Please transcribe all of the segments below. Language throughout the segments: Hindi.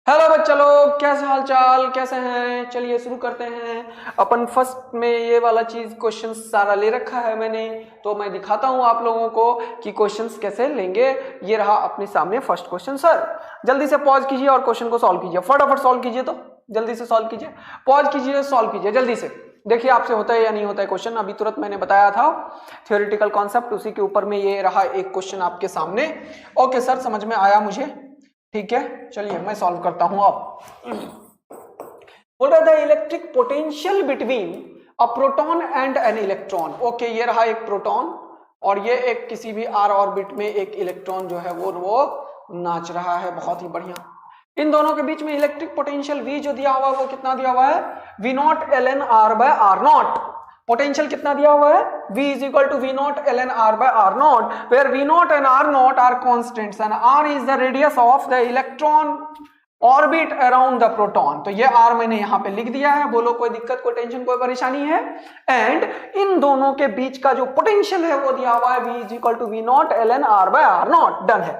हेलो बच्चा लोग, कैसे हाल चाल, कैसे हैं। चलिए शुरू करते हैं। अपन फर्स्ट में ये वाला चीज क्वेश्चन सारा ले रखा है मैंने, तो मैं दिखाता हूं आप लोगों को कि क्वेश्चंस कैसे लेंगे। ये रहा अपने सामने फर्स्ट क्वेश्चन। सर जल्दी से पॉज कीजिए और क्वेश्चन को सॉल्व कीजिए, फटाफट सॉल्व कीजिए। तो जल्दी से सॉल्व कीजिए, पॉज कीजिए, सॉल्व कीजिए जल्दी से। देखिए आपसे होता है या नहीं होता है क्वेश्चन। अभी तुरंत मैंने बताया था थ्योरेटिकल कॉन्सेप्ट, उसी के ऊपर में ये रहा एक क्वेश्चन आपके सामने। ओके सर, समझ में आया मुझे, ठीक है। चलिए मैं सॉल्व करता हूं। अब बोल रहा था electric potential between a proton and an electron. Okay, ये रहा एक प्रोटॉन और ये एक किसी भी आर ऑर्बिट में एक इलेक्ट्रॉन जो है वो नाच रहा है। बहुत ही बढ़िया। इन दोनों के बीच में इलेक्ट्रिक पोटेंशियल V जो दिया हुआ है वो कितना दिया हुआ है, V naught ln r by r not. Potential कितना दिया हुआ है, V is equal to V naught ln r by r naught, where V naught and r naught are constants and r is the radius of the electron orbit around the proton। तो ये r मैंने यहाँ पे लिख दिया है। बोलो कोई दिक्कत, कोई टेंशन, कोई परेशानी है। एंड इन दोनों के बीच का जो पोटेंशियल है वो दिया हुआ है V is equal to V naught ln r by r naught। Done है,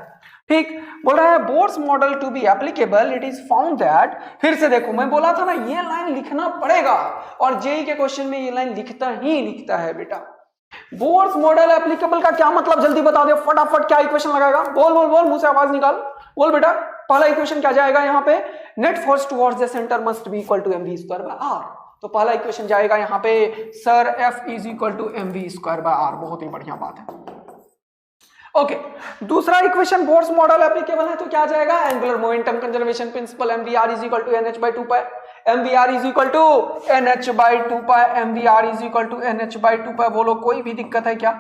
ठीक। बोल रहा है Bohr's model to be applicable it is found that. फिर से देखो, मैं बोला था ना ये लाइन लिखना पड़ेगा, और जेई के क्वेश्चन में ये लाइन लिखता है बेटा। बोर्स मॉडल एप्लीकेबल का क्या मतलब, जल्दी बता दे फटाफट। क्या इक्वेशन लगाएगा, बोल बोल बोल, मुंह से आवाज निकाल, बोल बेटा। पहला इक्वेशन क्या जाएगा यहाँ पे, net force towards the centre must be equal to mv square by r। तो पहला इक्वेशन जाएगा यहाँ पे sir F is equal to mv square by r। बहुत ही बढ़िया बात है। ओके, दूसरा इक्वेशन बोर्स मॉडल एप्लीकेबल है तो क्या जाएगा, angular momentum conservation principle mvr is equal to nh by 2 pi, mvr is equal to nh by 2 pi, mvr is equal to nh by 2 pi. बोलो कोई भी दिक्कत है क्या।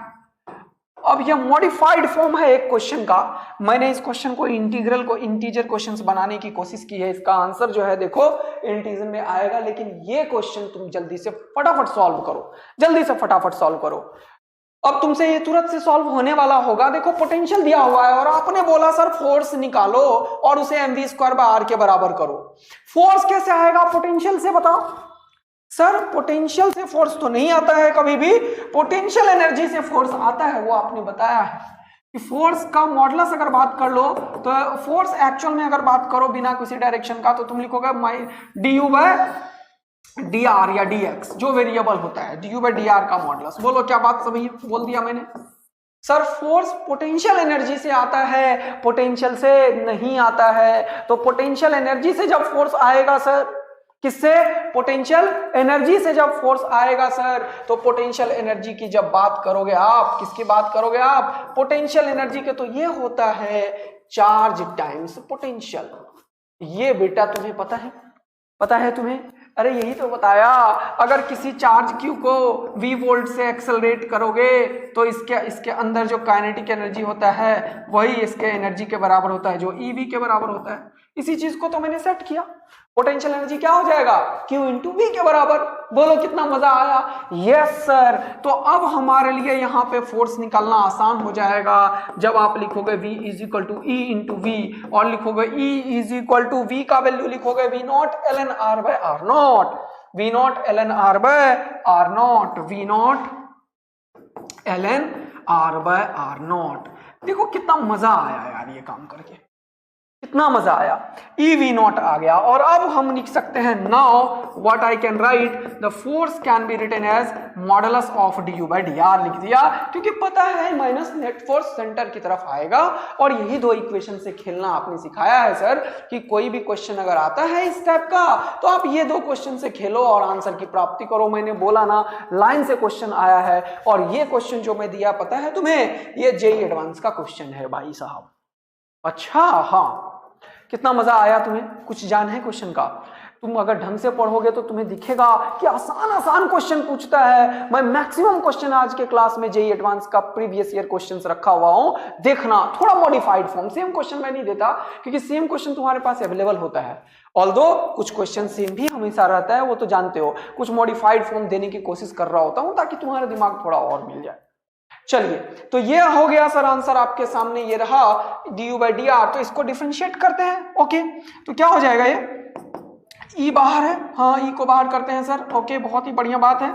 अब यह मॉडिफाइड फॉर्म है एक क्वेश्चन का। मैंने इस क्वेश्चन को इंटीग्रल को इंटीजर क्वेश्चंस बनाने की कोशिश की है। इसका आंसर जो है देखो इंटीजर में आएगा, लेकिन ये क्वेश्चन तुम जल्दी से फटाफट सॉल्व करो, जल्दी से फटाफट सॉल्व करो। अब तुमसे ये तुरंत से सॉल्व होने वाला होगा। देखो पोटेंशियल दिया हुआ है और आपने बोला सर फोर्स निकालो और उसे mv स्क्वायर बाय r के बराबर करो। फोर्स कैसे आएगा पोटेंशियल से, बताओ सर। पोटेंशियल से फोर्स तो नहीं आता है कभी भी, पोटेंशियल एनर्जी से फोर्स आता है। वो आपने बताया है कि फोर्स का मॉडुलस अगर बात कर लो तो फोर्स एक्चुअल में अगर बात करो बिना किसी डायरेक्शन का तो तुम लिखोगे du बाय dr या dx, जो वेरिएबल होता है du बाय dr का मॉडुलस। बोलो क्या बात सभी बोल दिया मैंने। सर फोर्स पोटेंशियल एनर्जी से आता है, पोटेंशियल से नहीं आता है। तो पोटेंशियल एनर्जी से जब फोर्स आएगा सर, किससे, पोटेंशियल एनर्जी से जब फोर्स आएगा सर, तो पोटेंशियल एनर्जी की जब बात करोगे आप, किसकी बात करोगे आप, पोटेंशियल एनर्जी के, तो ये होता है चार्ज टाइम्स पोटेंशियल। ये बेटा तुम्हें पता है, पता है तुम्हें। अरे यही तो बताया, अगर किसी चार्ज q को v वोल्ट से एक्सेलरेट करोगे तो इसके अंदर जो काइनेटिक एनर्जी होता है वही इसके एनर्जी के बराबर होता है, जो ev के बराबर होता है। इसी चीज को तो मैंने सेट किया। पोटेंशियल एनर्जी क्या हो जाएगा, q इंटू वी के बराबर। बोलो कितना मजा आया। Yes sir. तो अब हमारे लिए यहाँ पे फोर्स निकालना आसान हो जाएगा जब आप लिखोगे v is equal to E into V, और लिखोगे e is equal to v का वैल्यू लिखोगे v naught ln r by r naught, v naught ln r by r naught, v naught ln r by r naught. देखो कितना मजा आया यार ये काम करके, कितना मजा आया। ई वी नॉट आ गया। और अब हम लिख सकते हैं now what I can write, the force can be written as modulus of du by dr लिख दिया, क्योंकि पता है माइनस नेट फोर्स सेंटर की तरफ आएगा। और यही दो इक्वेशन से खेलना आपने सिखाया है सर, कि कोई भी क्वेश्चन अगर आता है इस टाइप का तो आप ये दो क्वेश्चन से खेलो और आंसर की प्राप्ति करो। मैंने बोला ना लाइन से क्वेश्चन आया है, और ये क्वेश्चन जो मैं दिया पता है तुम्हें, ये जेईई एडवांस का क्वेश्चन है भाई साहब। अच्छा हाँ, कितना मजा आया तुम्हें, कुछ जान है क्वेश्चन का। तुम अगर ढंग से पढ़ोगे तो तुम्हें दिखेगा कि आसान आसान क्वेश्चन पूछता है। मैं मैक्सिमम क्वेश्चन आज के क्लास में जेईई एडवांस का प्रीवियस ईयर क्वेश्चंस रखा हुआ हूं, देखना। थोड़ा मॉडिफाइड फॉर्म, सेम क्वेश्चन मैं नहीं देता क्योंकि सेम क्वेश्चन तुम्हारे पास अवेलेबल होता है। ऑल्दो कुछ क्वेश्चन सेम भी हमेशा रहता है, वो तो जानते हो। कुछ मॉडिफाइड फॉर्म देने की कोशिश कर रहा होता हूं ताकि तुम्हारा दिमाग थोड़ा और मिल जाए। चलिए, तो ये हो गया सर आंसर आपके सामने, ये रहा du बाय dr। तो इसको डिफरेंशिएट करते हैं। ओके, तो क्या हो जाएगा, ये e बाहर है, हाँ e को बाहर करते हैं सर। ओके, बहुत ही बढ़िया बात है।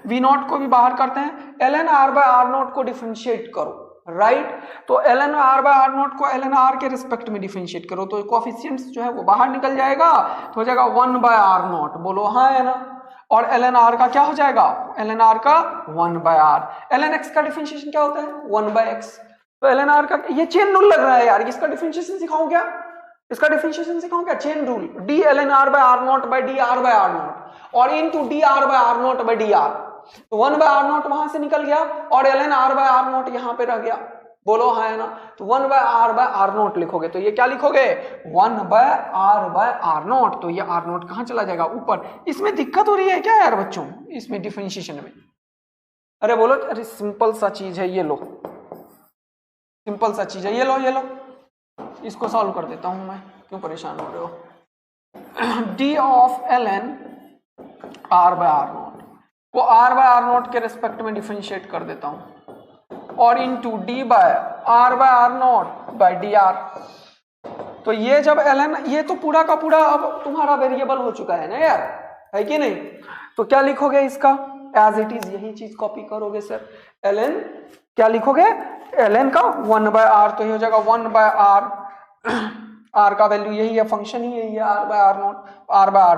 v नॉट को भी बाहर करते हैं, ln r by r naught को डिफरेंशिएट करो। राइट। तो ln r by r naught को ln r के रिस्पेक्ट में डिफरेंशिएट करो तो कोफिशिएंट्स जो है वो बाहर निकल जाएगा, तो हो जाएगा 1 बाय r नॉट, बोलो हाँ है ना। और ln r का क्या हो जाएगा, ln r का 1 बाय r। ln x का डिफरेंशिएशन क्या होता है 1 बाय x। तो ln r का ये चेन रूल लग रहा है यार, इसका डिफरेंशिएशन सिखाऊं क्या, इसका डिफरेंशिएशन सिखाऊं क्या, chain rule d ln r by r not by dr by r not और into dr by r not by dr। तो 1 बाय r नॉट वहां से निकल गया और ln r by r naught यहां पे रह गया, बोलो हाँ है ना। तो 1 बाय r नॉट लिखोगे तो ये क्या लिखोगे 1 बाय r नॉट। तो ये r नॉट कहां चला जाएगा ऊपर। इसमें दिक्कत हो रही है क्या यार बच्चों, इसमें डिफरेंशिएशन में। अरे बोलो, अरे सिंपल सा चीज है, ये लो सिंपल सा चीज है, ये लो इसको सॉल्व कर देता हूं मैं, क्यों परेशान हो रहे हो। d of ln r by r naught को r बाय r नॉट के रिस्पेक्ट में डिफरेंशिएट कर देता हूं और into d by r not by dr। तो ये जब ln, ये तो पूरा का पूरा अब तुम्हारा वेरिएबल हो चुका है ना यार, है कि नहीं। तो क्या लिखोगे इसका एज इट इज, यही चीज कॉपी करोगे सर। ln क्या लिखोगे ln का 1 बाय r, तो ये हो जाएगा 1 बाय r का वैल्यू यही है, फंक्शन ही यही है r बाय r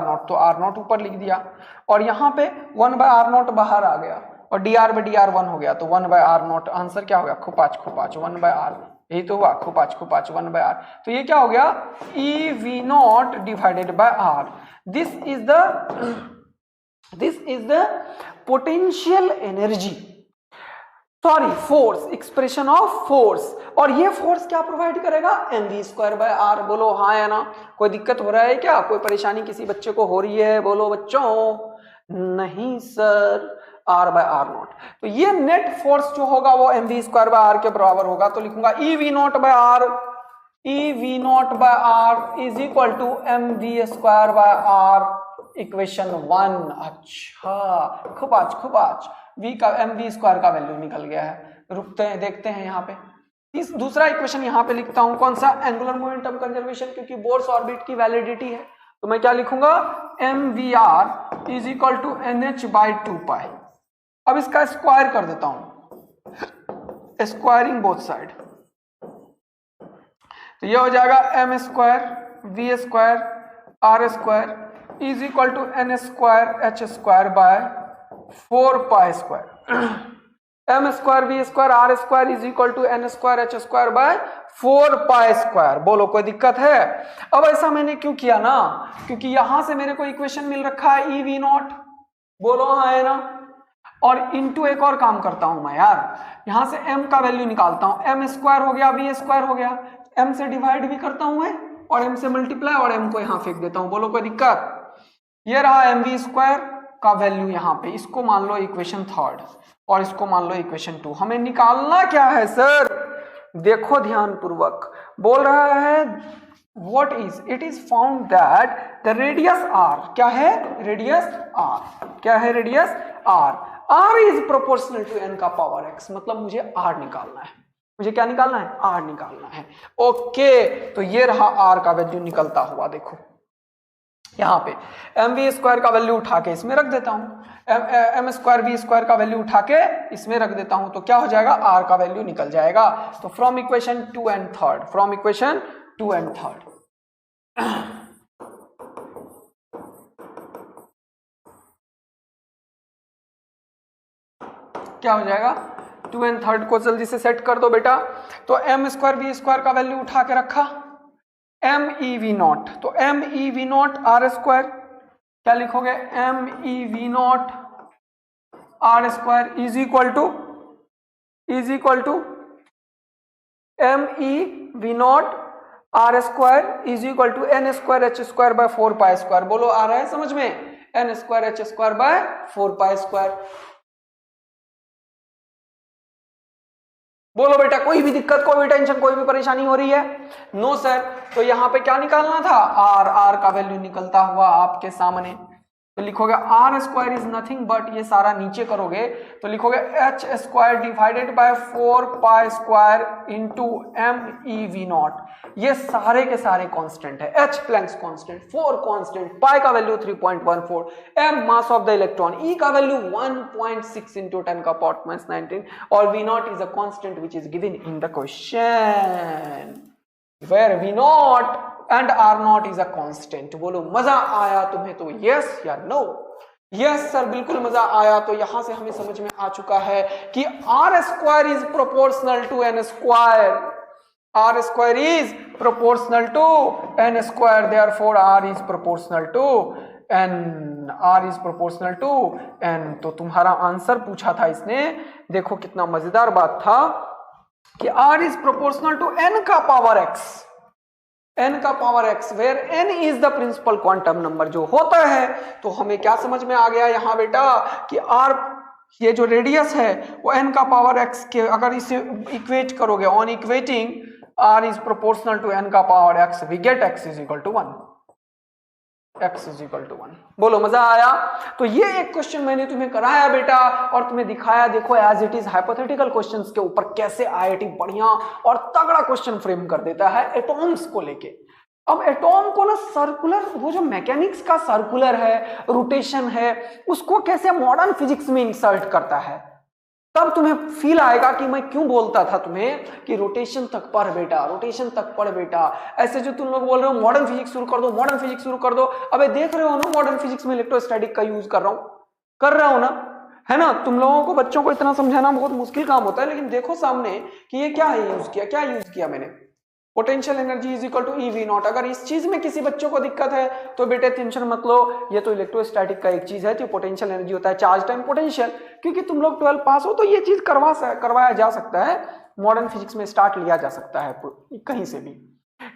नॉट। तो r नॉट ऊपर लिख दिया और यहाँ पे 1 बाय r नॉट बाहर आ गया और dr बाय dr 1 हो गया, तो 1 बाय r नॉट आंसर क्या हो गया खुपाच 1 बाय r, यही तो हुआ खुपाच 1 बाय r। तो ये क्या हो गया e v not divided by r। This is the potential energy, sorry force, expression of force. और ये फोर्स क्या प्रोवाइड करेगा mv² बाय r, बोलो हाँ है ना। कोई दिक्कत हो रहा है क्या, कोई परेशानी किसी बच्चे को हो रही है, बोलो बच्चों नहीं sir, r by r naught. तो ये नेट फोर्स जो होगा वो mv² बाय r के बराबर होगा, तो लिखूंगा e v naught by r is equal to mv² by r, equation 1। अच्छा खुबाच v का mv² का वैल्यू निकल गया है। रुकते हैं, देखते हैं यहाँ पे दूसरा इक्वेशन यहाँ पे लिखता हूं, कौन सा, एंगुलर मोमेंटम कंजर्वेशन, क्योंकि बोर्स ऑर्बिट की वैलिडिटी है। तो मैं क्या लिखूंगा mvr is equal to nh by 2π। अब इसका स्क्वायर कर देता हूं, स्क्वायरिंग बोथ साइड, तो ये हो जाएगा m² v² r² is equal to n² h² by 4π²। m² v² r² is equal to n² h² by 4π²। बोलो कोई दिक्कत है। अब ऐसा मैंने क्यों किया ना, क्योंकि यहां से मेरे को इक्वेशन मिल रखा है e v नॉट, बोलो हाँ है ना। और इनटू एक और काम करता हूं मैं यार, यहां से m का वैल्यू निकालता हूं, m² हो गया v² हो गया, m से डिवाइड भी करता हूं मैं और m से मल्टीप्लाई और m को यहां फेंक देता हूं, बोलो कोई दिक्कत। ये रहा mv² का वैल्यू यहाँ पे, इसको मान लो इक्वेशन 3 और इसको मान लो इक्वेशन 2। हमें निकालना क्या है सर, देखो ध्यान पूर्वक, बोल रहा है what is, it is found that the radius r, क्या है रेडियस r, क्या है radius r is proportional to n का पावर x। मतलब मुझे r निकालना है, मुझे क्या निकालना है r निकालना है। ओके, तो ये रहा r का वैल्यू निकलता हुआ, देखो यहाँ पे mv² का वैल्यू उठा के इसमें रख देता हूं, m² v² का वैल्यू उठा के इसमें रख देता हूं, तो क्या हो जाएगा r का वैल्यू निकल जाएगा। तो from equation 2 and 3, from equation 2 and 3 क्या हो जाएगा, 2 and 3 को जल्दी से सेट कर दो बेटा। तो m² v² का वैल्यू उठा के रखा, mev नॉट, तो mev नॉट r², क्या लिखोगे mev not r² is equal to mev not r² is equal to n² h² by 4π²। बोलो आ रहा है समझ में, n² h² बाय 4π²। बोलो बेटा कोई भी दिक्कत, कोई भी टेंशन, कोई भी परेशानी हो रही है? No sir. तो यहां पे क्या निकालना था, r का वैल्यू निकलता हुआ आपके सामने, तो लिखोगे R square is nothing but, ये सारा नीचे करोगे तो लिखोगे H square divided by 4 pi square into M E V not. ये सारे के सारे कांस्टेंट है, H Planck's constant, 4 constant, pi का value 3.14, M mass of the electron, E का वैल्यू 1.6 इंटू 10 का पावर माइनस 19 और V naught is a constant which is given in the question where V naught and R naught is a constant. बोलो मजा आया तुम्हें तो यस या नो? यस सर बिल्कुल मजा आया। तो यहां से हमें समझ में आ चुका है कि R square is proportional to N square, R square is proportional to N square, therefore R is proportional to N, R is proportional to N. तो तुम्हारा आंसर पूछा था इसने, देखो कितना मजेदार बात था कि R is proportional to N का पावर एक्स, n का power x, where n is the principal quantum number जो होता है। तो हमें क्या समझ में आ गया यहां बेटा कि r, ये जो रेडियस है वो n का पावर x के, अगर इसे इक्वेट करोगे on equating r is proportional to n का power x, we get x is equal to 1, x is equal to 1। बोलो मजा आया? तो ये एक क्वेश्चन मैंने तुम्हें कराया बेटा और तुम्हें दिखाया, देखो as it is hypothetical questions के ऊपर कैसे आईआईटी बढ़िया और तगड़ा क्वेश्चन फ्रेम कर देता है एटॉम्स को लेके। अब एटॉम को ना सर्कुलर, वो जो मैकेनिक्स का सर्कुलर है, रोटेशन है, उसको कैसे मॉडर्न फिजिक्स में इंसर्ट करता है, तब तुम्हें फील आएगा कि मैं क्यों बोलता था तुम्हें कि रोटेशन तक पढ़ बेटा, रोटेशन तक पढ़ बेटा। ऐसे जो तुम लोग बोल रहे हो मॉडर्न फिजिक्स शुरू कर दो, मॉडर्न फिजिक्स शुरू कर दो, अबे देख रहे हो ना मॉडर्न फिजिक्स में इलेक्ट्रोस्टैटिक का यूज कर रहा हूं, कर रहा हूं ना, है ना? तुम लोगों को बच्चों को इतना समझाना बहुत मुश्किल काम होता है, लेकिन देखो सामने कि ये क्या है यूज किया, क्या यूज किया मैंने, potential energy is equal to E V naught. अगर इस चीज में किसी बच्चों को दिक्कत है तो बेटे टेंशन मत लो, ये तो इलेक्ट्रोस्टैटिक का एक चीज है, जो पोटेंशियल एनर्जी होता है चार्ज टाइम पोटेंशियल, क्योंकि तुम लोग 12 पास हो तो ये चीज करवाया जा सकता है, मॉडर्न फिजिक्स में स्टार्ट लिया जा सकता है कहीं से भी,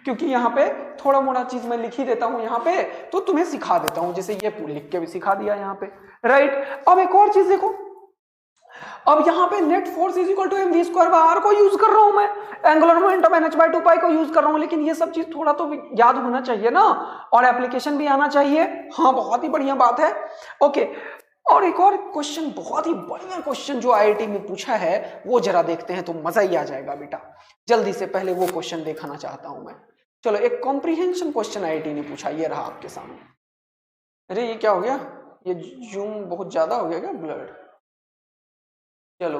क्योंकि यहाँ पे थोड़ा मोड़ा चीज मैं लिख ही देता हूँ यहाँ पे, तो तुम्हें सिखा देता हूँ, जैसे ये लिख के भी सिखा दिया यहाँ पे, राइट। अब एक और चीज देखो, अब यहां पे net force is equal to M V square by R को यूज कर रहा हूं मैं, angular momentum NH by 2 pi को यूज कर रहा हूं, लेकिन ये सब चीज थोड़ा तो याद होना चाहिए ना, और एप्लीकेशन भी आना चाहिए। हाँ बहुत ही बढ़िया बात है, ओके। और एक और क्वेश्चन, बहुत ही बढ़िया क्वेश्चन जो आईआईटी में पूछा है, वो जरा देखते हैं तो मजा ही आ जाएगा बेटा। जल्दी से पहले वो क्वेश्चन दिखाना चाहता हूं मैं। चलो एक कॉम्प्रिहेंशन क्वेश्चन आईआईटी ने पूछा, ये रहा आपके सामने। अरे ये क्या हो गया, ये जूम बहुत ज्यादा हो गया क्या, ब्लड? चलो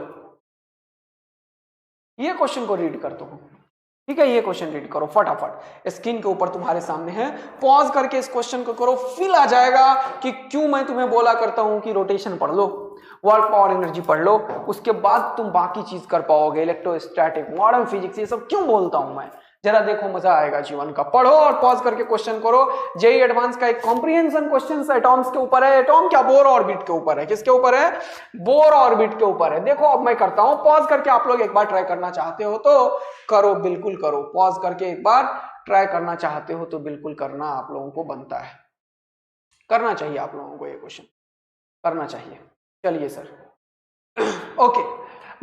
ये क्वेश्चन को रीड करता हूं, ठीक है? ये क्वेश्चन रीड करो फटाफट, स्क्रीन के ऊपर तुम्हारे सामने है, पॉज करके इस क्वेश्चन को करो, फील आ जाएगा कि क्यों मैं तुम्हें बोला करता हूं कि रोटेशन पढ़ लो, वर्क पावर एनर्जी पढ़ लो, उसके बाद तुम बाकी चीज कर पाओगे, इलेक्ट्रोस्टैटिक, मॉडर्न फिजिक्स, ये सब क्यों बोलता हूं मैं। जरा देखो मजा आएगा जीवन का, पढ़ो और पॉज करके क्वेश्चन करो। जेईई एडवांस का एक कॉम्प्रिहेंशन क्वेश्चन एटॉम्स के ऊपर है, एटॉम क्या, बोर ऑर्बिट के ऊपर है, किसके ऊपर है, बोर ऑर्बिट के ऊपर है। देखो अब मैं करता हूं, पॉज करके आप लोग एक बार ट्राई करना चाहते हो तो करो, बिल्कुल करो, पॉज करके एक बार ट्राई करना चाहते हो तो बिल्कुल करना, आप लोगों को बनता है, करना चाहिए आप लोगों को, ये क्वेश्चन करना चाहिए। चलिए सर ओके,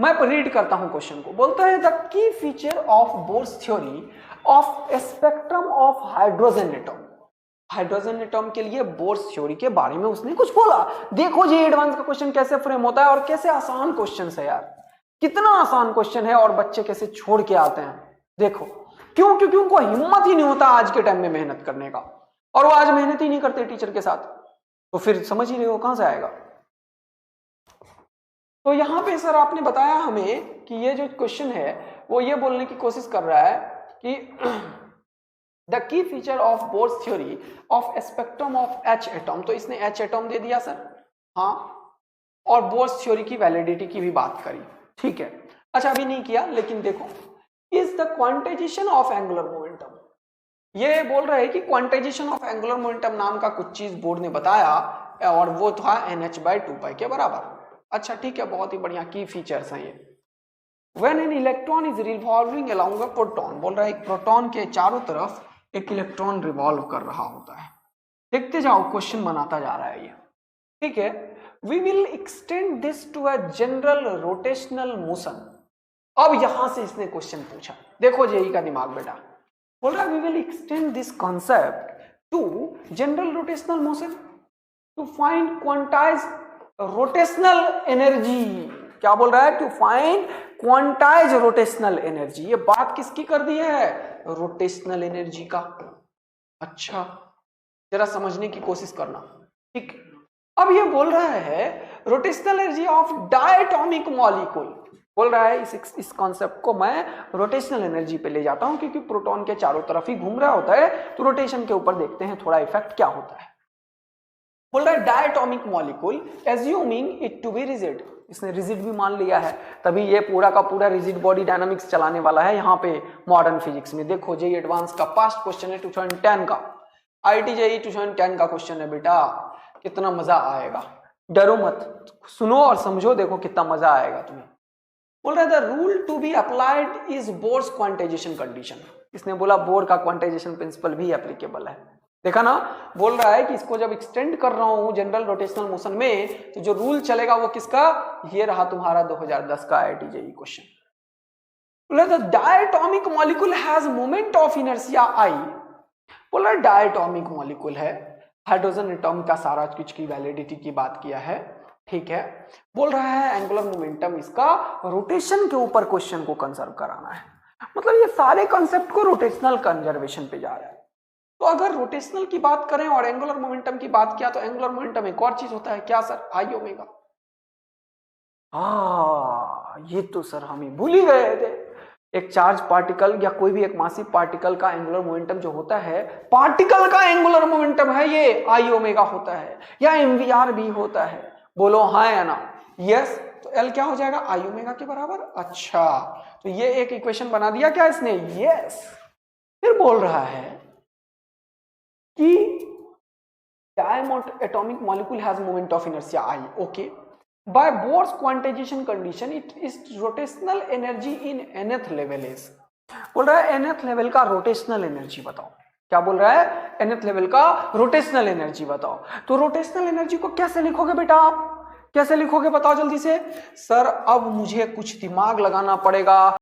मैं रीड करता हूं क्वेश्चन को। बोलता है the key feature of bourse theory of spectrum of hydrogen atom. Hydrogen atom के लिए बोर्स थ्योरी के बारे में उसने कुछ बोला। देखो जी एडवांस का क्वेश्चन कैसे फ्रेम होता है और कैसे आसान क्वेश्चन है यार, कितना आसान क्वेश्चन है और बच्चे कैसे छोड़ के आते हैं। देखो क्यों, क्योंकि उनको हिम्मत ही नहीं होता आज के टाइम में मेहनत करने का, और वो आज मेहनत ही नहीं करते टीचर के साथ, तो फिर समझ ही रहे हो कहां से आएगा। तो यहां पे सर आपने बताया हमें कि ये जो क्वेश्चन है वो ये बोलने की कोशिश कर रहा है कि the key feature of bourse theory of spectrum of H atom, तो इसने एच एटम दे दिया सर, हाँ, और बोर्स थ्योरी की वैलिडिटी की भी बात करी, ठीक है। अच्छा अभी नहीं किया, लेकिन देखो is the quantization of angular momentum, ये बोल रहे हैं कि क्वांटाइजेशन ऑफ एंगुलर मोमेंटम नाम का कुछ चीज बोर्ड ने बताया और वो था NH/2π के बराबर। अच्छा ठीक है, बहुत ही बढ़िया की फीचर्स हैं ये। When an electron is revolving along a proton, बोल रहा है एक प्रोटॉन के चारों तरफ एक इलेक्ट्रॉन रिवॉल्व कर रहा होता है। देखते जाओ, क्वेश्चन बनाता जा रहा है ये, ठीक है। We will extend this to a general rotational motion। अब यहां से इसने क्वेश्चन पूछा, देखो जेई का दिमाग बेटा, बोल रहा है we will extend this concept to general rotational motion। To find quantize rotational energy. क्या बोल रहा है? To find quantize rotational energy. ये बात किसकी कर दी है? रोटेशनल एनर्जी का। अच्छा, जरा समझने की कोशिश करना। ठीक, अब ये बोल रहा है rotational energy of diatomic molecule. बोल रहा है इस कॉन्सेप्ट को मैं रोटेशनल एनर्जी पे ले जाता हूं, क्योंकि प्रोटॉन के चारों तरफ ही घूम रहा होता है, तो रोटेशन के ऊपर देखते हैं थोड़ा इफेक्ट क्या होता है। बोल रहा है diatomic molecule assuming it to be rigid. इसने रिजिड भी मान लिया है, तभी ये पूरा का पूरा रिजिड बॉडी डायनामिक्स चलाने वाला है यहाँ पे मॉडर्न फिजिक्स में। देखो जेई एडवांस का पास्ट क्वेश्चन है 2010 का, आईटी जेई 2010 का क्वेश्चन है बेटा, कितना मजा आएगा। डरो मत, सुनो और समझो, देखो कितना मजा आएगा तुम्हें। बोल रहा है the rule to be applied is Bohr's quantization condition. इसने बोला बोर का क्वांटाइजेशन प्रिंसिपल भी एप्लीकेबल है। देखा ना, बोल रहा है कि इसको जब एक्सटेंड कर रहा हूं जनरल रोटेशनल मोशन में, तो जो रूल चलेगा वो किसका? ये रहा तुम्हारा 2010 का आईआईटी जेईई क्वेश्चन। बोल रहा है the diatomic molecule has moment of inertia I. बोल रहा है डायटोमिक मॉलिक्यूल है, हाइड्रोजन एटॉम का सारा कुछ की वैलिडिटी की बात किया है, ठीक है। बोल रहा है एंगुलर मोमेंटम इसका रोटेशन के ऊपर क्वेश्चन को कंजर्व कराना है। मतलब ये सारे कॉन्सेप्ट को रोटेशनल कंजर्वेशन पे जा रहा है। तो अगर रोटेशनल की बात करें और एंगुलर मोमेंटम की बात किया, तो एंगुलर मोमेंटम एक और चीज होता है, क्या सर? आई ओमेगा। ये तो सर हम ही भूल ही गए थे। एक चार्ज पार्टिकल या कोई भी एक मासिव पार्टिकल का एंगुलर मोमेंटम जो होता है, पार्टिकल का एंगुलर मोमेंटम है ये आई ओमेगा होता है, या एमवीआर भी होता है। बोलो हाँ या ना? यस। तो एल क्या हो जाएगा? आई ओमेगा के बराबर। अच्छा, तो ये एक इक्वेशन बना दिया क्या इसने? यस। फिर बोल रहा है कि atomic molecule has moment of inertia I. Okay. By Bohr's quantization condition, its rotational energy in nth level is. बोल रहा है nth लेवल का रोटेशनल एनर्जी बताओ। क्या बोल रहा है? nth लेवल का रोटेशनल एनर्जी बताओ। तो रोटेशनल एनर्जी को कैसे लिखोगे बेटा आप? कैसे लिखोगे बताओ जल्दी से। सर अब मुझे कुछ दिमाग लगाना पड़ेगा।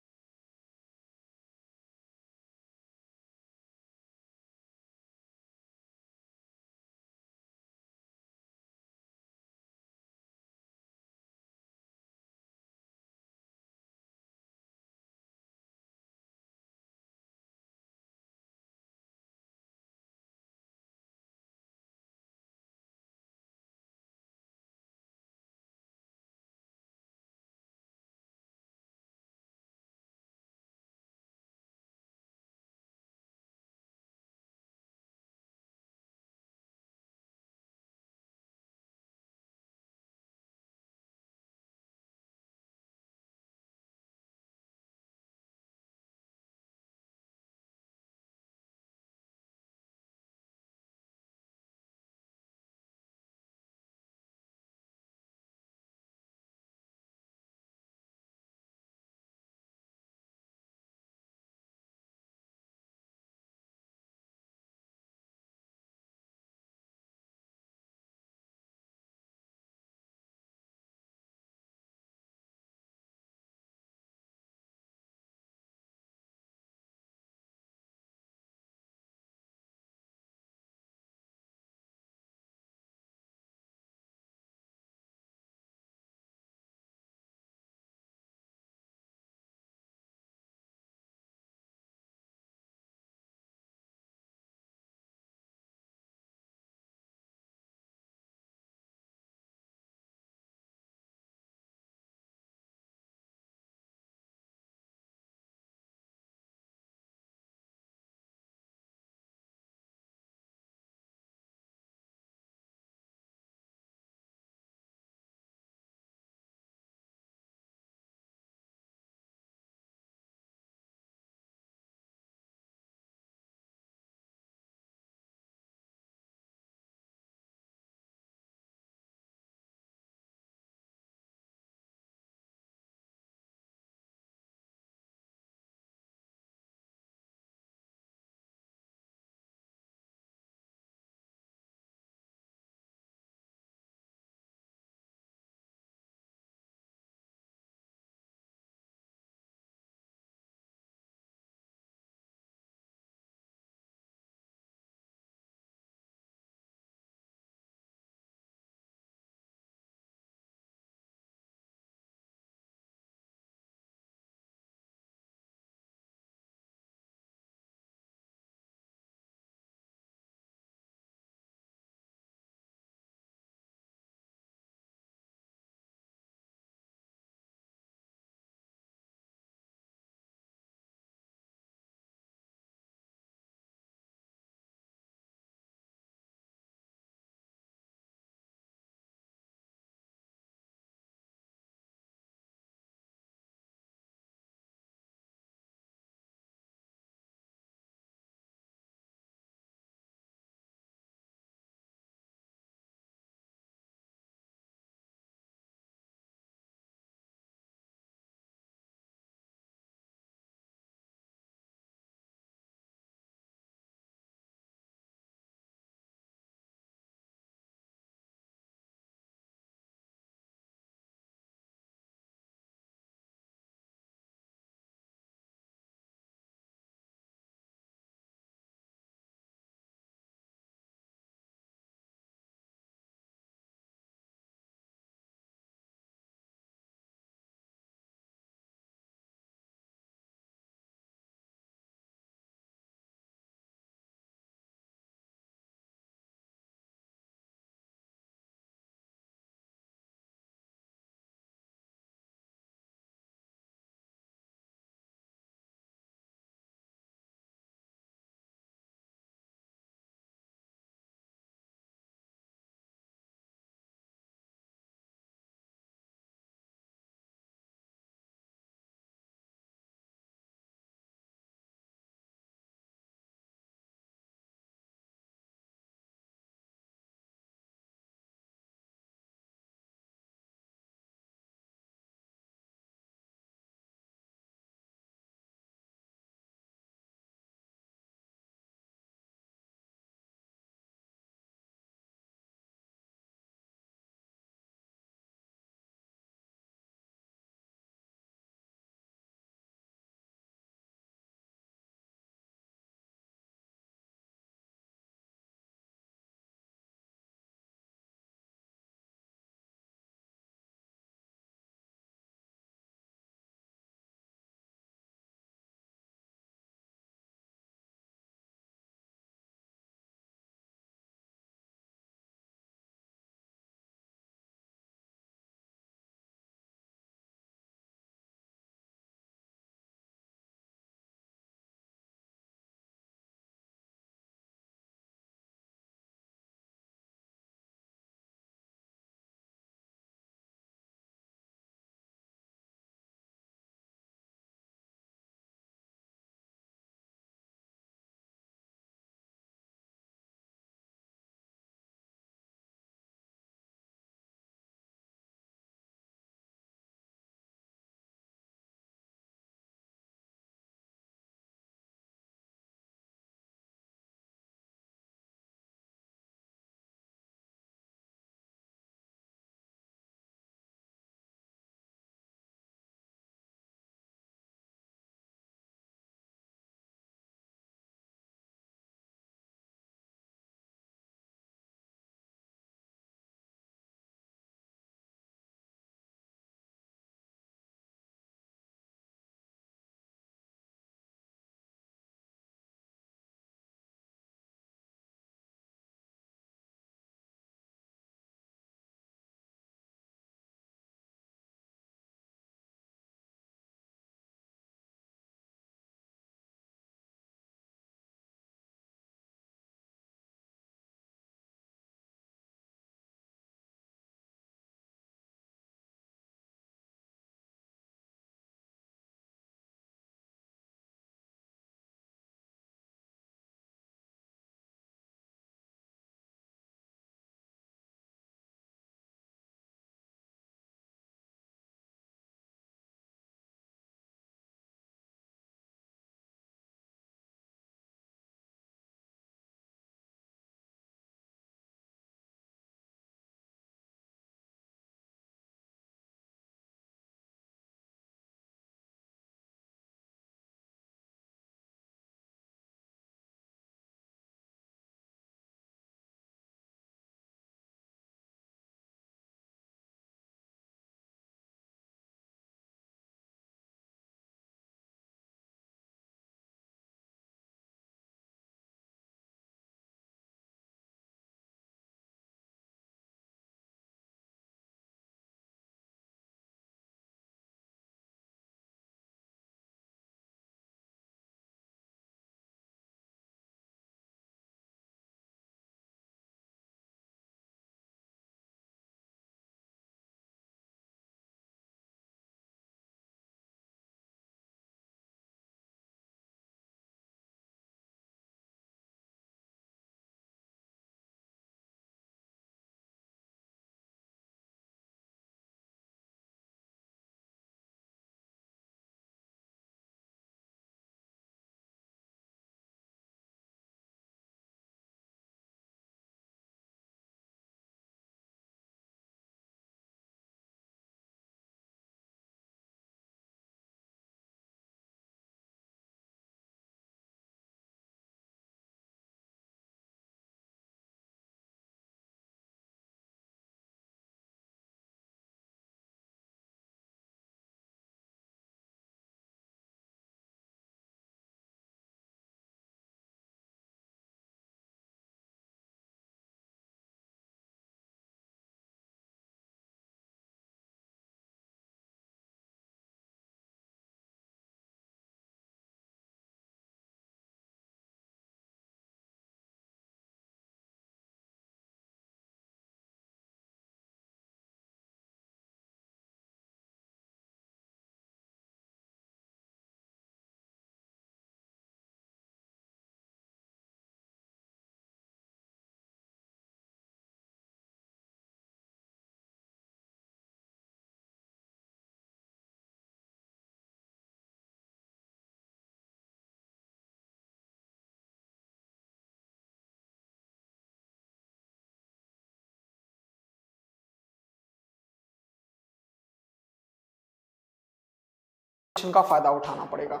क्वेश्चन का फायदा उठाना पड़ेगा।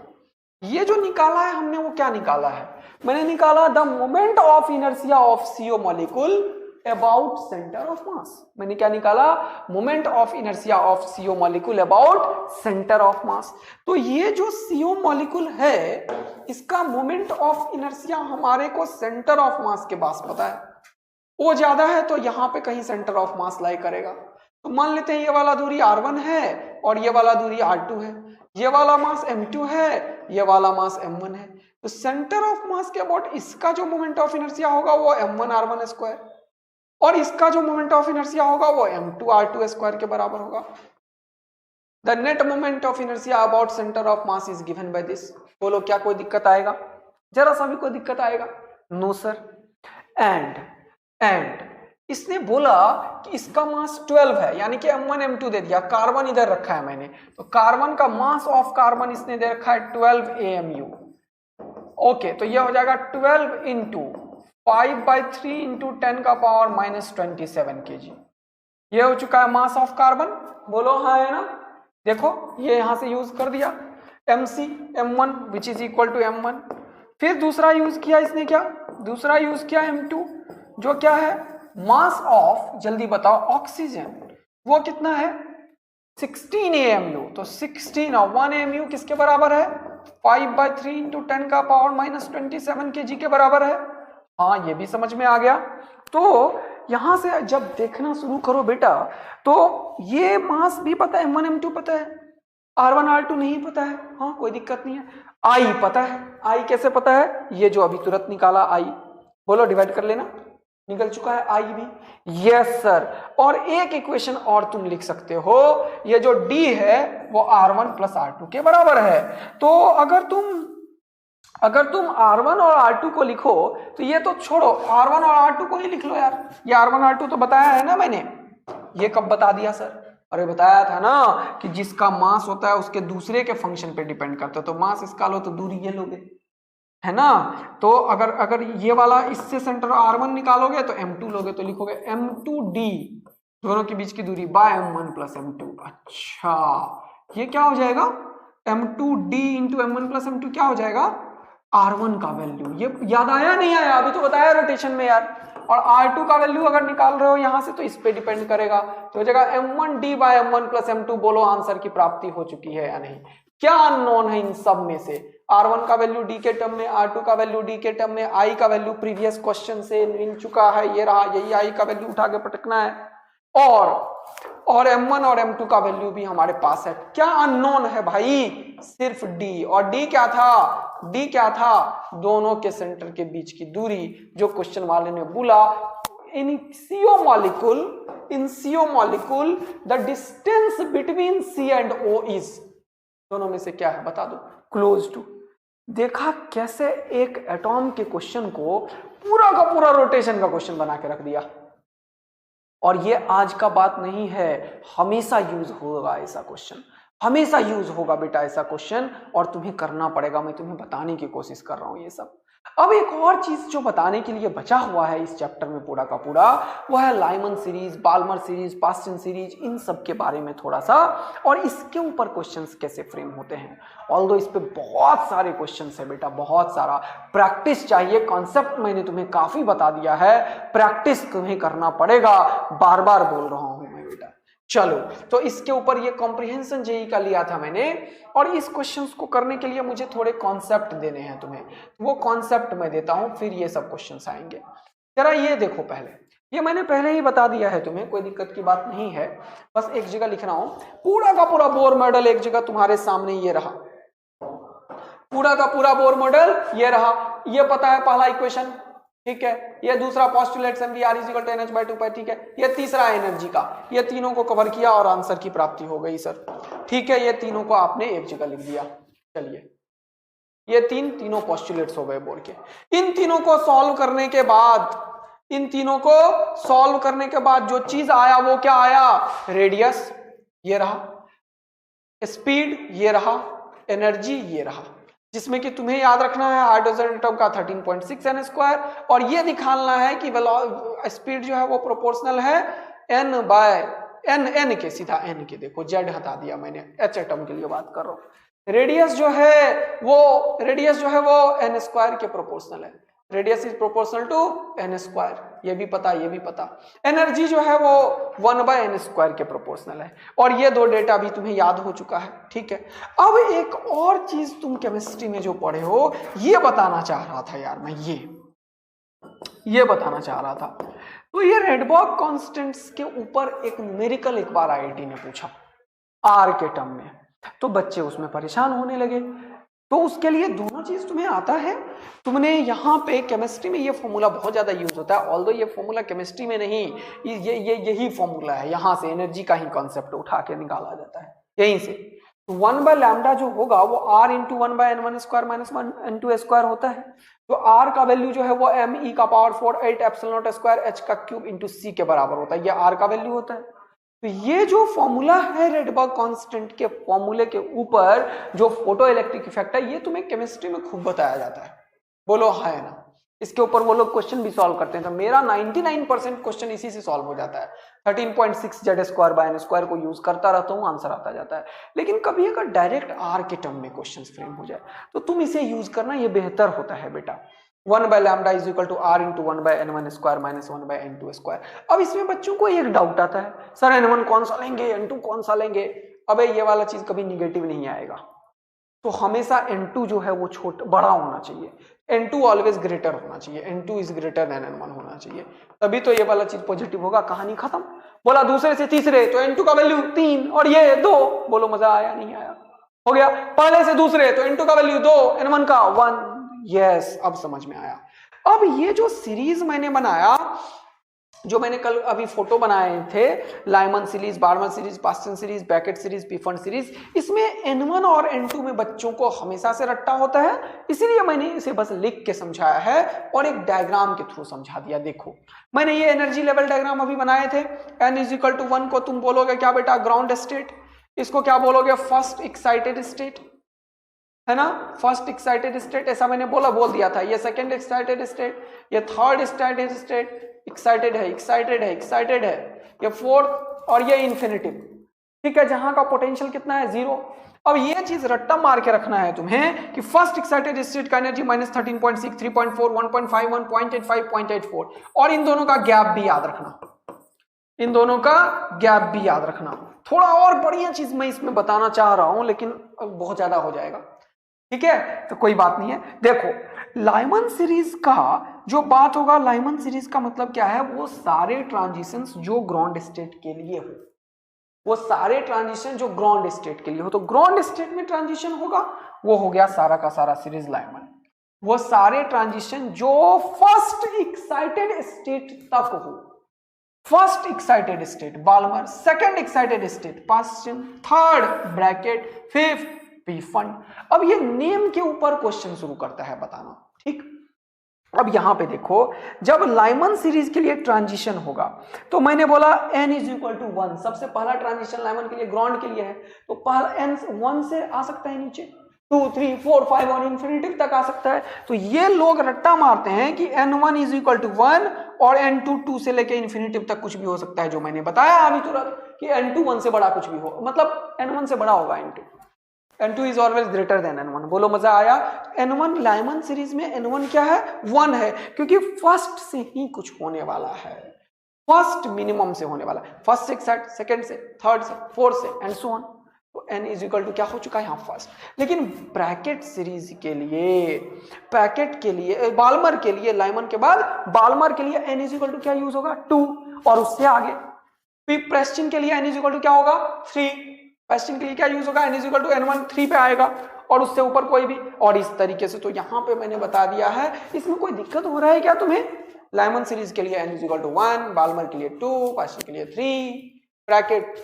ये जो निकाला है हमने वो क्या निकाला है, मैंने निकाला the moment of inertia of CO molecule about centre of mass. मैंने क्या निकाला, moment of inertia of CO molecule about centre of mass. तो ये जो CO मॉलिक्यूल है इसका मोमेंट ऑफ इनर्शिया हमारे को सेंटर ऑफ मास के पास पता है, वो ज्यादा है तो यहां पे कहीं सेंटर ऑफ मास लाई करेगा। तो मान लेते हैं ये वाला दूरी R1 है और ये वाला दूरी R2 है, ये वाला मास M2 है, ये वाला मास M1 है। तो सेंटर ऑफ मास के अबाउट इसका जो मोमेंट ऑफ इनर्शिया होगा वो M1R1 स्क्वायर और इसका जो मोमेंट ऑफ इनर्शिया होगा वो M2R2 स्क्वायर के बराबर होगा। The net moment of inertia about centre of mass is given by this. बोलो क्या कोई दिक्कत आएगा, जरा सा भी कोई दिक्कत आएगा? No sir. एंड इसने बोला कि इसका मास 12 है, यानी कि M1 M2 दे दिया, कार्बन इधर रखा है मैंने, तो कार्बन का मास ऑफ कार्बन इसने दे रखा है 12 AMU। ओके, तो ये हो जाएगा 12 इंटू 5/3 इंटू 10 का पावर -27 kg। ये हो चुका है मास ऑफ कार्बन। बोलो हाँ है ना? देखो ये यहां से यूज कर दिया MC M1 which is equal to M1। फिर दूसरा यूज किया इसने, क्या दूसरा यूज किया M2 जो क्या है मास ऑफ, जल्दी बताओ, ऑक्सीजन, वो कितना है 16 AMU। तो 16 और 1 AMU किसके बराबर है 5/3 इंटू 10 का पावर -27 kg के बराबर है। हाँ ये भी समझ में आ गया। तो यहां से जब देखना शुरू करो बेटा तो ये मास भी पता है, M1 M2 पता है, R1 R2 नहीं पता है। हाँ कोई दिक्कत नहीं है। I पता है, I कैसे पता है, ये जो अभी तुरंत निकाला I, बोलो डिवाइड कर लेना, निकल चुका है I भी। Yes sir. और एक इक्वेशन और तुम लिख सकते हो, ये जो D है वो R1 प्लस R2 के बराबर है। तो अगर तुम R1 और R2 को लिखो तो ये तो छोड़ो, R1 और R2 को ही लिख लो यार। ये R1 R2 तो बताया है ना मैंने। ये कब बता दिया सर? अरे बताया था ना कि जिसका मास होता है उसके दूसरे के फंक्शन पे डिपेंड करता है। तो मास इसका लो तो दूरी ये लोगे, है ना। तो अगर ये वाला इससे सेंटर R1 निकालोगे तो M2 लोगे, तो लिखोगे M2D, दोनों के बीच की दूरी, बाय M1 प्लस M2। अच्छा ये क्या हो जाएगा M2D into M1 plus M2 क्या हो जाएगा R1 का वैल्यू। ये याद आया नहीं आया? अभी तो बताया रोटेशन में यार। और R2 का वैल्यू अगर निकाल रहे हो यहां से तो इस पे डिपेंड करेगा, तो हो जाएगा M1D bye M1 plus M2। बोलो आंसर की प्राप्ति हो चुकी है या नहीं? क्या अननोन है इन सब में से? R1 का वैल्यू D के टर्म में, R2 का वैल्यू D के टर्म में, I का वैल्यू प्रीवियस क्वेश्चन से मिल चुका है, ये रहा, यही I का वैल्यू उठा के पटकना है। और M1 और M2 का वैल्यू भी हमारे पास है। क्या अननोन है भाई? सिर्फ D। और D क्या था? दोनों के सेंटर के बीच की दूरी, जो क्वेश्चन वाले ने बोला इन CO molecule the distance between C and O is, दोनों में से क्या है बता दो, क्लोज टू। देखा कैसे एक एटॉम के क्वेश्चन को पूरा का पूरा रोटेशन का क्वेश्चन बना के रख दिया। और ये आज का बात नहीं है, हमेशा यूज होगा ऐसा क्वेश्चन, हमेशा यूज होगा बेटा ऐसा क्वेश्चन, और तुम्हें करना पड़ेगा। मैं तुम्हें बताने की कोशिश कर रहा हूं ये सब। अब एक और चीज जो बताने के लिए बचा हुआ है इस चैप्टर में पूरा का पूरा, वो है Lyman series, Balmer series, Paschen series, इन सब के बारे में थोड़ा सा, और इसके ऊपर क्वेश्चंस कैसे फ्रेम होते हैं। ऑल्दो इस पे बहुत सारे क्वेश्चंस है बेटा, बहुत सारा प्रैक्टिस चाहिए। कॉन्सेप्ट मैंने तुम्हें काफी बता दिया है, प्रैक्टिस तुम्हें करना पड़ेगा, बार बार बोल रहा हूं मैं बेटा। चलो, तो इसके ऊपर ये कॉम्प्रिहेंशन जेईई का लिया था मैंने, और इस क्वेश्चंस को करने के लिए मुझे थोड़े कॉन्सेप्ट देने हैं तुम्हें, वो कॉन्सेप्ट मैं देता हूं, फिर ये सब क्वेश्चंस आएंगे। जरा ये देखो, पहले ये मैंने पहले ही बता दिया है तुम्हें, कोई दिक्कत की बात नहीं है, बस एक जगह लिख रहा हूं। पूरा का पूरा बोर मॉडल एक जगह तुम्हारे सामने ये रहा, पूरा का पूरा बोर मॉडल ये रहा। ये पता है पहला इक्वेशन, ठीक है। ये दूसरा पोस्टुलेट MV R=NH/2π, ठीक है। ये तीसरा एनर्जी का, ये तीनों को कवर किया और आंसर की प्राप्ति हो गई सर, ठीक है। ये तीनों को आपने एक जगह लिख दिया। चलिए, ये तीनों पोस्टुलेट्स हो गए बोर के। इन तीनों को सॉल्व करने के बाद जो चीज आया वो क्या आया? रेडियस ये रहा, स्पीड ये रहा, एनर्जी ये रहा, जिसमें कि तुम्हें याद रखना है हाइड्रोजन एटम का 13.6 n², और ये दिखाना है कि स्पीड जो है वो प्रोपोर्शनल है n के, सीधा n के। देखो z हटा दिया मैंने, H एटम के लिए बात कर रहा हूं। रेडियस जो है वो n स्क्वायर के प्रोपोर्शनल है। Radius is proportional to n square, ये भी पता। एनर्जी जो है वो 1/n स्क्वायर के प्रोपोर्शनल है। और ये दो डेटा भी तुम्हें याद हो चुका है, ठीक है। अब एक और चीज तुम केमिस्ट्री में जो पढ़े हो, ये बताना चाह रहा था यार मैं, ये बताना चाह रहा था। तो ये रेडबर्ग कांस्टेंट्स के ऊपर एक न्यूमेरिकल एक बार आईआईटी ने पूछा आर के टर्म में, तो बच्चे उसमें परेशान होने लगे। तो उसके लिए दोनों चीज तुम्हें आता है। तुमने यहाँ पे केमिस्ट्री में ये फॉर्मूला बहुत ज्यादा यूज होता है, ऑल्दो ये फॉर्मूला केमिस्ट्री में नहीं, यही फॉर्मूला है, यहाँ से एनर्जी का ही कॉन्सेप्ट उठा के निकाला जाता है यहीं से। तो 1/λ जो होगा वो r into 1/n1 square minus 1n2 square होता है। तो r का वैल्यू जो है वो m e का power 4 8 epsilon not square h का क्यूब इंटू c के बराबर होता है, ये r का वैल्यू होता है। तो ये जो फॉर्मूला है रेडबर्ग कांस्टेंट के फॉर्मूले के ऊपर जो फोटो इलेक्ट्रिक इफेक्ट है, ये तुम्हें केमिस्ट्री में खूब बताया जाता है। बोलो है ना, इसके ऊपर वो लोग क्वेश्चन भी सॉल्व करते हैं। तो मेरा 99% क्वेश्चन इसी से सॉल्व हो जाता है। 13.6 z square by n square को यूज करता रहता हूँ, आंसर आता जाता है। लेकिन कभी अगर डायरेक्ट r के टर्म में क्वेश्चन फ्रेम हो जाए तो तुम इसे यूज करना, ये बेहतर होता है बेटा। 1/λ is equal to r into 1/n1 square minus 1/n2 square. अब इसमें बच्चों को एक डाउट आता है, सर n1 कौन सा लेंगे, n2 कौन सा लेंगे। अबे ये वाला चीज कभी निगेटिव नहीं आएगा। तो हमेशा n2 जो है वो बड़ा होना चाहिए, n2 ऑलवेज ग्रेटर होना चाहिए, n2 is greater than n1 होना चाहिए, तभी तो ये वाला चीज पॉजिटिव होगा। कहानी खत्म। बोला दूसरे से तीसरे तो n2 का वैल्यू 3 और ये 2। बोलो मजा आया नहीं आया? हो गया। पहले से दूसरे तो n2 का वैल्यू 2, n1 का 1। यस, अब समझ में आया। अब ये जो सीरीज मैंने बनाया, जो मैंने कल अभी फोटो बनाए थे, Lyman series, Barmer series, Paschen series, baked series, पीफंड series, इसमें n1 और n2 में बच्चों को हमेशा से रट्टा होता है, इसीलिए मैंने इसे बस लिख के समझाया है और एक डायग्राम के थ्रू समझा दिया। देखो मैंने ये एनर्जी लेवल डायग्राम अभी बनाए थे। n इज इक्वल टू 1 को तुम बोलोगे क्या बेटा? Ground state. इसको क्या बोलोगे? फर्स्ट एक्साइटेड स्टेट, है ना, फर्स्ट एक्साइटेड स्टेट, ऐसा मैंने बोल दिया था। ये सेकंड एक्साइटेड स्टेट, ये थर्ड एक्साइटेड स्टेट, एक्साइटेड है, ये फोर्थ, और ये इन्फिनिटिव, ठीक है, जहां का पोटेंशियल कितना है? 0। अब ये चीज रट्टा मार के रखना है तुम्हें कि फर्स्ट एक्साइटेड स्टेट का एनर्जी -13.6, 3.4, 1.51, 0.85, 0.84, और इन दोनों का गैप भी याद रखना, थोड़ा और बढ़िया चीज मैं इसमें बताना चाह रहा हूं लेकिन बहुत ज्यादा हो जाएगा, ठीक है, तो कोई बात नहीं है। देखो लाइमन सीरीज का जो बात होगा, लाइमन सीरीज का मतलब क्या है? वो सारे ट्रांजिशंस जो ग्राउंड स्टेट के लिए हो, तो ग्राउंड स्टेट में ट्रांजिशन होगा, वो हो गया सारा का सारा सीरीज लाइमन। वो सारे ट्रांजिशन जो फर्स्ट एक्साइटेड स्टेट तक हो, first excited state Balmer, second excited state Paschen, third bracket, fifth Pfund. अब ये नेम के ऊपर क्वेश्चन शुरू करता है बताना, ठीक। अब यहां पे देखो, जब लाइमन सीरीज के लिए ट्रांजिशन होगा तो मैंने बोला n इज इक्वल टू 1, सबसे पहला ट्रांजिशन लाइमन के लिए ग्राउंड के लिए है, तो पहला n 1 से आ सकता है नीचे, 2 3 4 5 और इन्फिनिटी तक आ सकता है। तो ये लोग रट्टा मारते हैं कि n1 इज इक्वल टू 1 और n2 2 से लेके इन्फिनिटी तक कुछ भी हो सकता है, जो मैंने बताया अभी तुरंत कि n2 1 से बड़ा कुछ भी हो, मतलब n1 से बड़ा होगा n2 is always greater than n1। बोलो मजा आया? n1 लाइमन सीरीज में n1 क्या है? 1 है, क्योंकि फर्स्ट से ही कुछ होने वाला है, फर्स्ट मिनिमम से होने वाला है, फर्स्ट से सेकंड से, थर्ड से, फोर्थ से एंड सो ऑन। तो n इज इक्वल टू क्या हो चुका है यहाँ फर्स्ट। लेकिन ब्रैकेट सीरीज के लिए, बाल्मर के लिए, लाइमन के बाद बाल्मर के लिए n इज इक्वल टू क्या यूज होगा? 2 और उससे आगे। फिर प्रेस्टिन के लिए n इज इक्वल टू क्या होगा? 3। प्रेस्टिन के लिए क्या यूज होगा? n is equal to n1 3 पे आएगा और उससे ऊपर कोई भी, और इस तरीके से। तो यहाँ पे मैंने बता दिया है। इसमें कोई दिक्कत हो रहा है क्या तुम्हें? लाइमन सीरीज के लिए n is equal to 1, Balmer के लिए 2, प्रेस्टिन के लिए 3, ब्रैकेट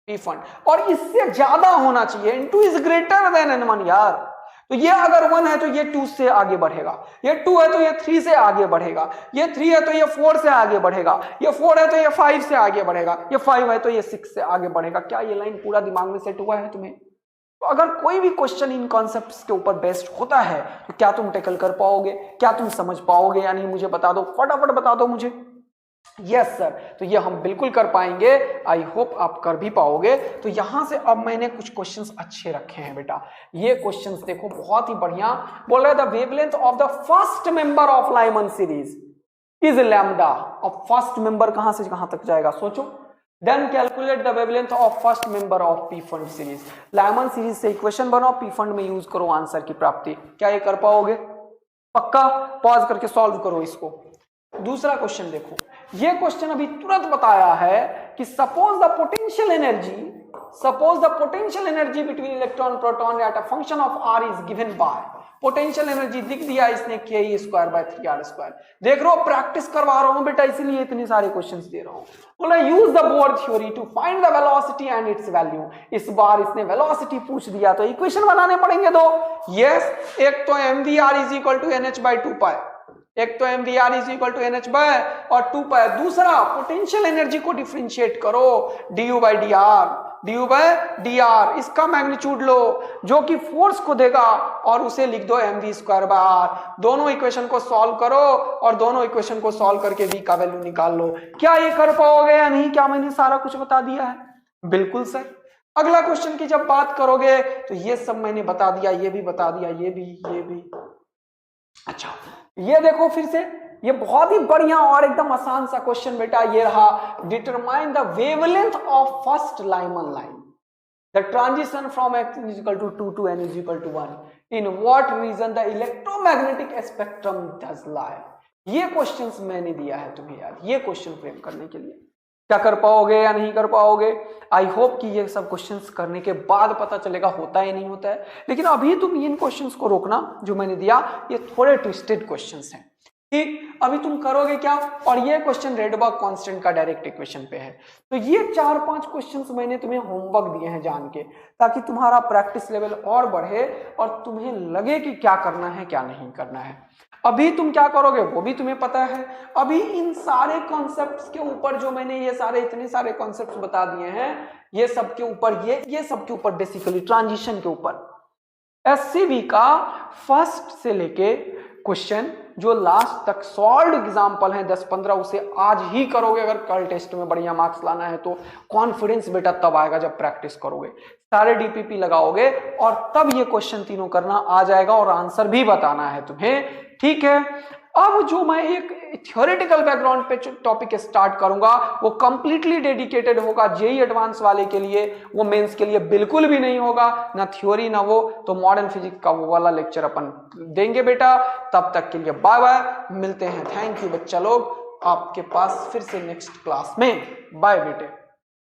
पीफंड, और इससे ज्यादा होना चाहिए। n2 is greater than n1 यार। तो ये अगर 1 है तो ये 2 से आगे बढ़ेगा, ये 2 है तो ये 3 से आगे बढ़ेगा, ये 3 है तो ये 4 से आगे बढ़ेगा, ये 4 है तो ये 5 से आगे बढ़ेगा, ये 5 है तो ये 6 से आगे बढ़ेगा। क्या ये लाइन पूरा दिमाग में सेट हुआ है तुम्हें? तो अगर कोई भी क्वेश्चन इन कॉन्सेप्ट्स के ऊपर बेस्ड होता है तो क्या तुम टैकल कर पाओगे? क्या तुम समझ पाओगे या नहीं? मुझे बता दो, फटाफट बता दो मुझे। यस सर, तो ये हम बिल्कुल कर पाएंगे। आई होप आप कर भी पाओगे। तो यहां से अब मैंने कुछ क्वेश्चंस अच्छे रखे हैं बेटा। ये क्वेश्चंस देखो बहुत ही बढ़िया। बोल रहा है the wavelength of the first member of Lyman series is lambda. अब फर्स्ट मेंबर कहां से कहां तक जाएगा सोचो। Then calculate the wavelength of first member of Pfund series. Lyman series से इक्वेशन बनाओ, पी फंड में यूज करो आंसर की प्राप्ति। क्या ये कर पाओगे? पक्का? पॉज करके सॉल्व करो इसको। दूसरा क्वेश्चन देखो, ये क्वेश्चन अभी तुरंत बताया है कि suppose the potential energy between electron proton at a function of R is given by. Potential energy लिख दिया इसने ke²/3r²। देख रहे हो प्रैक्टिस करवा रहा हूं बेटा, इसीलिए इतने सारे क्वेश्चंस दे रहा हूं। बोला use the Bohr theory to find the velocity and its value. इस बार इसने वेलोसिटी पूछ दिया तो इक्वेशन बनाने पड़ेंगे दो। यस, एक तो mvr = nh/2π, एक तो mvr = nh और 2π। दूसरा पोटेंशियल एनर्जी को डिफरेंशिएट करो, du/dr, इसका मैग्नीट्यूड लो जो कि फोर्स को देगा और उसे लिख दो mv²/r। दोनों इक्वेशन को सॉल्व करो और दोनों इक्वेशन को सॉल्व करके v का वैल्यू निकाल लो। क्या ये कर पाओगे या नहीं? क्या मैंने सारा कुछ बता दिया है? बिल्कुल सर। अगला क्वेश्चन की जब बात करोगे तो ये सब मैंने बता दिया, ये भी बता दिया, ये भी। अच्छा, ये देखो फिर से, ये बहुत ही बढ़िया और एकदम आसान सा क्वेश्चन बेटा ये रहा। Determine the wavelength of first Lyman line, the transition from x = 2 to n = 1, in what region the electromagnetic spectrum does lie. ये क्वेश्चंस मैंने दिया है तुम्हें यार, ये क्वेश्चन फ्रेम करने के लिए। क्या कर पाओगे या नहीं कर पाओगे? आई होप कि ये सब क्वेश्चंस करने के बाद पता चलेगा होता है नहीं होता है। लेकिन अभी तुम इन क्वेश्चंस को रोकना जो मैंने दिया, ये थोड़े ट्विस्टेड क्वेश्चंस हैं। ठीक, अभी तुम करोगे क्या? और ये क्वेश्चन रेडबर्ग कांस्टेंट का डायरेक्ट इक्वेशन पे है। तो ये 4-5 क्वेश्चंस मैंने तुम्हें होमवर्क दिए हैं जान के, ताकि तुम्हारा प्रैक्टिस लेवल और बढ़े और तुम्हें लगे कि क्या करना है क्या नहीं करना है। अभी तुम क्या करोगे वो भी तुम्हें पता है। अभी इन सारे कॉन्सेप्ट्स के ऊपर जो मैंने इतने सारे कॉन्सेप्ट्स बता दिए हैं, ये सब के ऊपर बेसिकली ट्रांजिशन के ऊपर एससीबी का फर्स्ट से लेके क्वेश्चन जो लास्ट तक सॉल्व्ड एग्जाम्पल है 10-15, उसे आज ही करोगे। अगर कल टेस्ट में बढ़िया मार्क्स लाना है तो कॉन्फिडेंस बेटा तब आएगा जब प्रैक्टिस करोगे, सारे डीपीपी लगाओगे और तब ये क्वेश्चन तीनों करना आ जाएगा और आंसर भी बताना है तुम्हें। ठीक है, अब जो मैं एक थ्योरेटिकल बैकग्राउंड पे टॉपिक स्टार्ट करूंगा वो कंप्लीटली डेडिकेटेड होगा जेईई एडवांस वाले के लिए, वो मेंस के लिए बिल्कुल भी नहीं होगा, ना थ्योरी ना वो। तो मॉडर्न फिजिक्स का वो वाला लेक्चर अपन देंगे बेटा। तब तक के लिए बाय बाय, मिलते हैं। थैंक यू बच्चा लोग, आपके पास फिर से नेक्स्ट क्लास में। बाय बेटे।